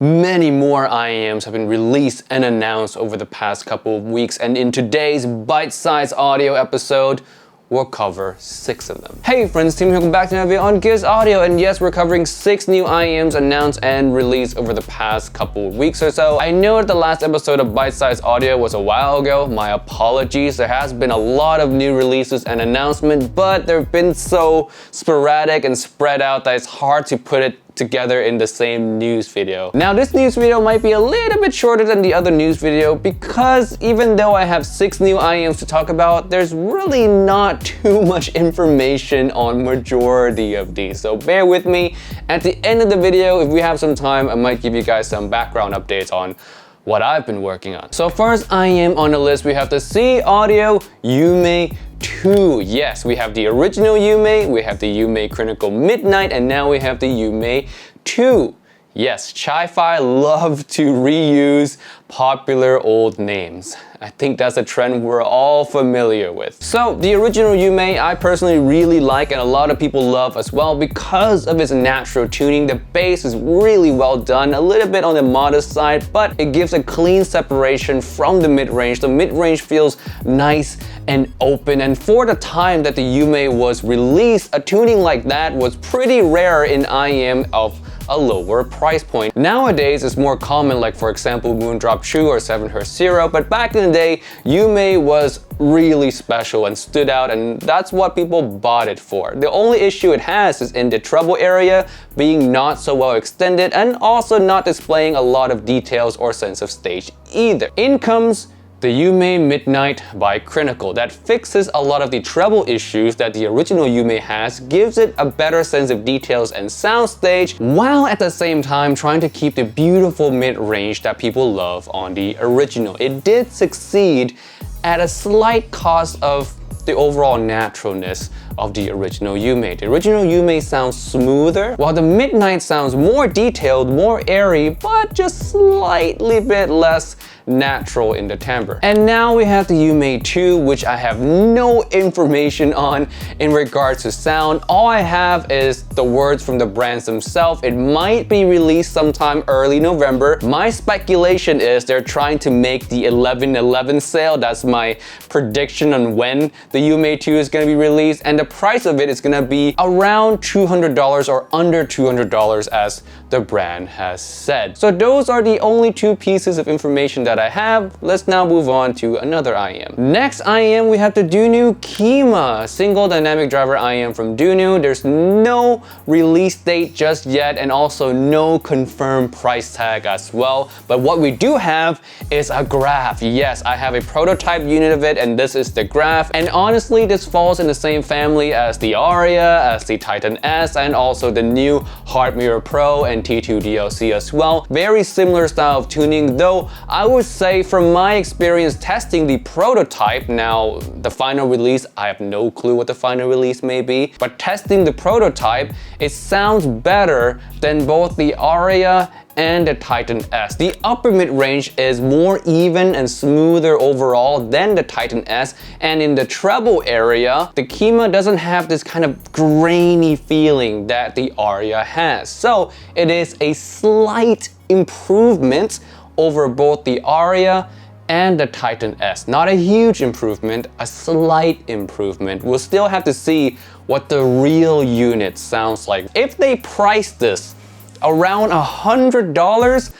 Many more IEMs have been released and announced over the past couple of weeks, and in today's bite-sized audio episode, we'll cover 6 of them. Hey friends, Tim here, welcome back to another video on SeeAudio, and yes, we're covering 6 new IEMs announced and released over the past couple of weeks or so. I know that the last episode of bite-sized audio was a while ago, my apologies. There has been a lot of new releases and announcements, but they've been so sporadic and spread out that it's hard to put it together in the same news video. Now this news video might be a little bit shorter than the other news video because even though I have 6 new IEMs to talk about, there's really not too much information on majority of these. So bear with me. At the end of the video, if we have some time, I might give you guys some background updates on what I've been working on. So first IEM on the list, we have the SeeAudio Yume 2. Yes, we have the original Yume, we have the Yume Critical Midnight, and now we have the Yume 2. Yes, Chi-Fi love to reuse popular old names. I think that's a trend we're all familiar with. So the original Yume I personally really like and a lot of people love as well because of its natural tuning. The bass is really well done, a little bit on the modest side, but it gives a clean separation from the mid-range. The mid-range feels nice and open, and for the time that the Yume was released, a tuning like that was pretty rare in IEM of a lower price point. Nowadays it's more common, like for example Moondrop True or 7Hz Zero, but back in the day Yume was really special and stood out, and that's what people bought it for. The only issue it has is in the treble area being not so well extended and also not displaying a lot of details or sense of stage either. In comes the Yume Midnight by Critical that fixes a lot of the treble issues that the original Yume has, gives it a better sense of details and soundstage, while at the same time trying to keep the beautiful mid-range that people love on the original. It did succeed at a slight cost of the overall naturalness of the original Yume. The original Yume sounds smoother, while the Midnight sounds more detailed, more airy, but just slightly bit less natural in the timbre. And now we have the Yume 2, which I have no information on in regards to sound. All I have is the words from the brands themselves. It might be released sometime early November. My speculation is they're trying to make the 11/11 sale. That's my prediction on when the Yume 2 is going to be released, and the price of it is going to be around $200 or under $200 as the brand has said. So those are the only 2 pieces of information that I have. Let's now move on to another IEM. Next IEM, we have the Dunu Kima, single dynamic driver IEM from Dunu. There's no release date just yet and also no confirmed price tag as well. But what we do have is a graph. Yes, I have a prototype unit of it and this is the graph. And honestly, this falls in the same family as the Aria, as the Titan S, and also the new Heart Mirror Pro and T2 DLC as well. Very similar style of tuning, though I would say from my experience testing the prototype, now the final release, I have no clue what the final release may be, but testing the prototype, it sounds better than both the Aria and the Titan S. The upper mid-range is more even and smoother overall than the Titan S, and in the treble area, the Kima doesn't have this kind of grainy feeling that the Aria has. So it is a slight improvement over both the Aria and the Titan S. Not a huge improvement, a slight improvement. We'll still have to see what the real unit sounds like. If they price this around $100,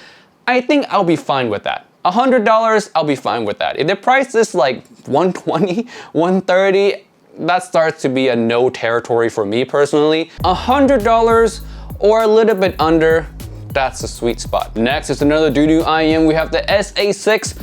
I think I'll be fine with that. $100, I'll be fine with that. If they price this like $120, $130, that starts to be a no territory for me personally. $100 or a little bit under, that's the sweet spot. Next is another Dunu IEM. We have the SA6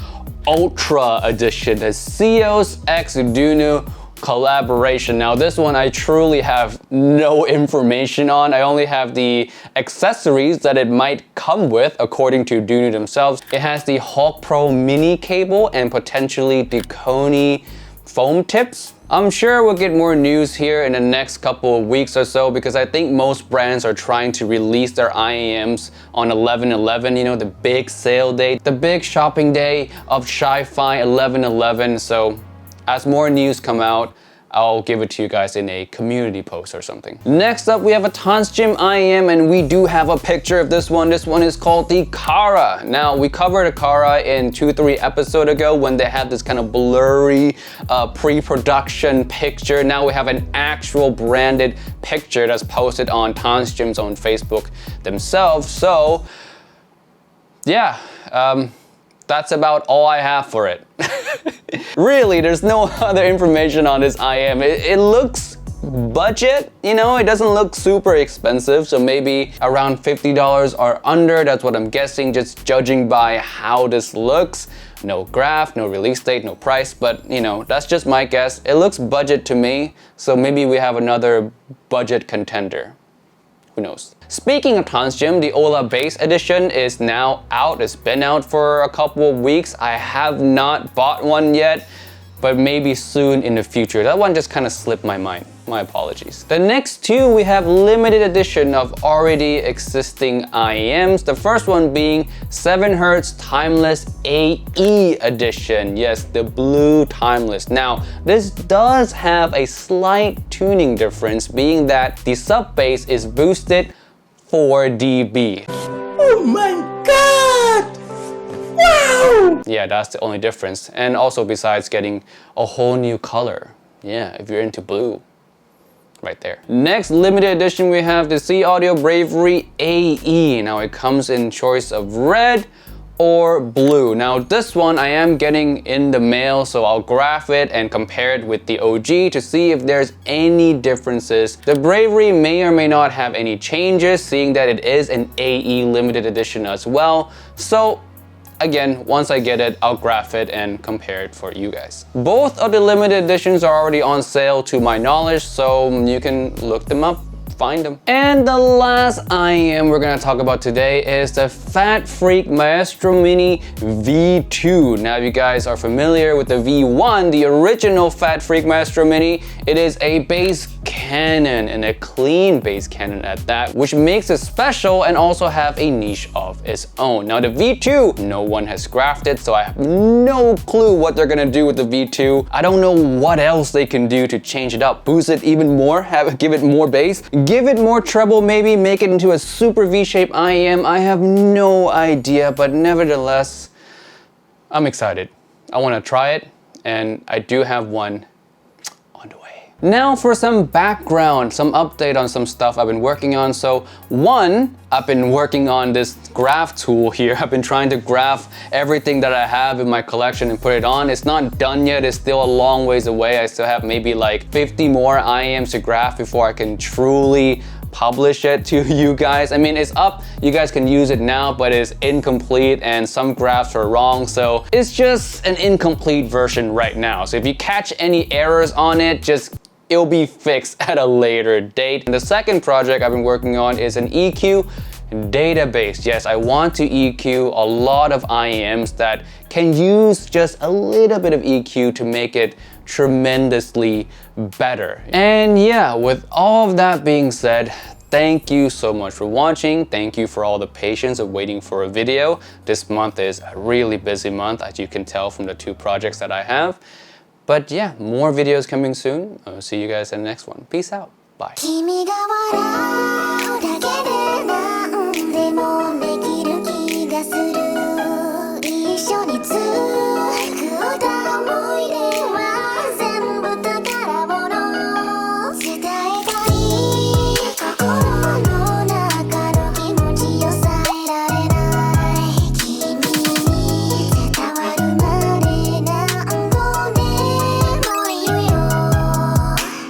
Ultra edition, the SeeAudio X Dunu collaboration. Now this one I truly have no information on. I only have the accessories that it might come with according to Dunu themselves. It has the Hawk Pro mini cable and potentially the Kony foam tips. I'm sure we'll get more news here in the next couple of weeks or so because I think most brands are trying to release their IEMs on 11/11, you know, the big sale day, the big shopping day of Chi-Fi 11/11. So as more news come out, I'll give it to you guys in a community post or something. Next up, we have a Tanchjim IM, and we do have a picture of this one. This one is called the Kara. Now, we covered a Kara in 2-3 episodes ago when they had this kind of blurry pre-production picture. Now we have an actual branded picture that's posted on Tanchjim's own Facebook themselves. So, yeah, that's about all I have for it. Really, there's no other information on this IM. It looks budget, you know, it doesn't look super expensive, so maybe around $50 or under, that's what I'm guessing, just judging by how this looks. No graph, no release date, no price, but you know, that's just my guess. It looks budget to me, so maybe we have another budget contender. Who knows? Speaking of Tanchjim, the Ola Base Edition is now out. It's been out for a couple of weeks. I have not bought one yet, but maybe soon in the future. That one just kind of slipped my mind. My apologies. The next two, we have limited edition of already existing IEMs. The first one being 7Hz Timless AE edition. Yes, the blue Timless. Now, this does have a slight tuning difference, being that the sub bass is boosted 4 dB. Oh my god! Wow! Yeah, that's the only difference. And also besides getting a whole new color. Yeah, if you're into blue. Right there. Next limited edition, we have the SeeAudio Bravery AE. Now it comes in choice of red or blue. Now this one I am getting in the mail, so I'll graph it and compare it with the OG to see if there's any differences. The Bravery may or may not have any changes, seeing that it is an AE limited edition as well. So again, once I get it, I'll graph it and compare it for you guys. Both of the limited editions are already on sale to my knowledge, so you can look them up, find them. And the last IM we're gonna talk about today is the Fatfreq Maestro Mini V2. Now, if you guys are familiar with the V1, the original Fatfreq Maestro Mini, it is a bass cannon, and a clean bass cannon at that, which makes it special and also have a niche of its own. Now the V2, no one has graphed it, so I have no clue what they're gonna do with the V2. I don't know what else they can do to change it up, boost it even more, give it more bass, give it more treble, maybe make it into a super V-shaped IEM. I have no idea, but nevertheless, I'm excited. I wanna try it, and I do have one on the way. Now for some background, some update on some stuff I've been working on. So one, I've been working on this graph tool here. I've been trying to graph everything that I have in my collection and put it on. It's not done yet, it's still a long ways away. I still have maybe like 50 more IEMs to graph before I can truly publish it to you guys. I mean, it's up, you guys can use it now, but it's incomplete and some graphs are wrong. So it's just an incomplete version right now. So if you catch any errors on it, it'll be fixed at a later date. And the second project I've been working on is an EQ database. Yes, I want to EQ a lot of IEMs that can use just a little bit of EQ to make it tremendously better. And yeah, with all of that being said, thank you so much for watching. Thank you for all the patience of waiting for a video. This month is a really busy month, as you can tell from the 2 projects that I have. But yeah, more videos coming soon. I'll see you guys in the next one. Peace out. Bye.